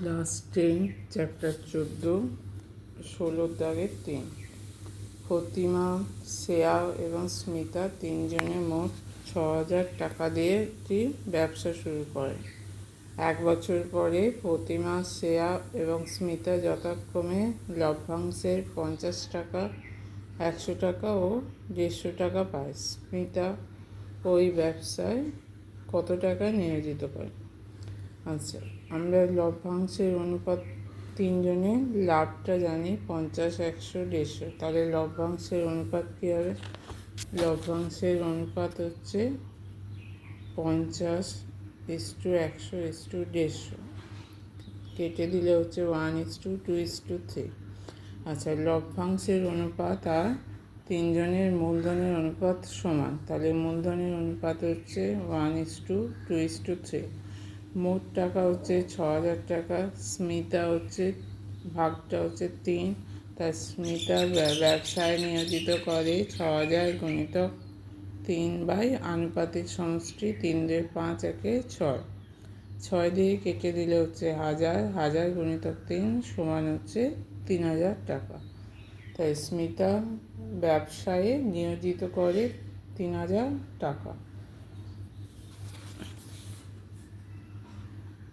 Class 10 chapter 14 16-3। প্রতিমা, শ্রেয়া এবং স্মিতা তিনজনে মোট 6,000 টাকা দিয়ে একটি ব্যবসা শুরু করে। 1 বছর পরে প্রতিমা, শ্রেয়া এবং স্মিতা যথাক্রমে লভ্যাংশের 50 টাকা, 100 টাকা ও 150 টাকা পায়। স্মিতা ওই ব্যবসায় কত টাকা নিয়োজিত করে? আচ্ছা, আমরা লভ্যাংশের অনুপাত তিনজনে লাভটা জানি 50, 100, 150। তাহলে লভ্যাংশের অনুপাত কী হবে? লভ্যাংশের অনুপাত হচ্ছে 50:100:150। কেটে দিলে হচ্ছে 1:2:3। আচ্ছা, লভ্যাংশের অনুপাত আর তিনজনের মূলধনের অনুপাত সমান, তাহলে মূলধনের অনুপাত হচ্ছে 1:2:3। মোট টাকা হচ্ছে 6,000 টাকা। স্মিতা হচ্ছে ভাগটা হচ্ছে 3, তাই স্মিতা ব্যবসায় নিয়োজিত করে 6,000 গুণিতক 3 আনুপাতিক সমষ্টি 3-5 একে 6। 6 দিয়ে কেটে দিলে হচ্ছে 1000 গুণিতক 3 সমান হচ্ছে 3,000 টাকা। তাই স্মিতা ব্যবসায়ে নিয়োজিত করে 3,000 টাকা।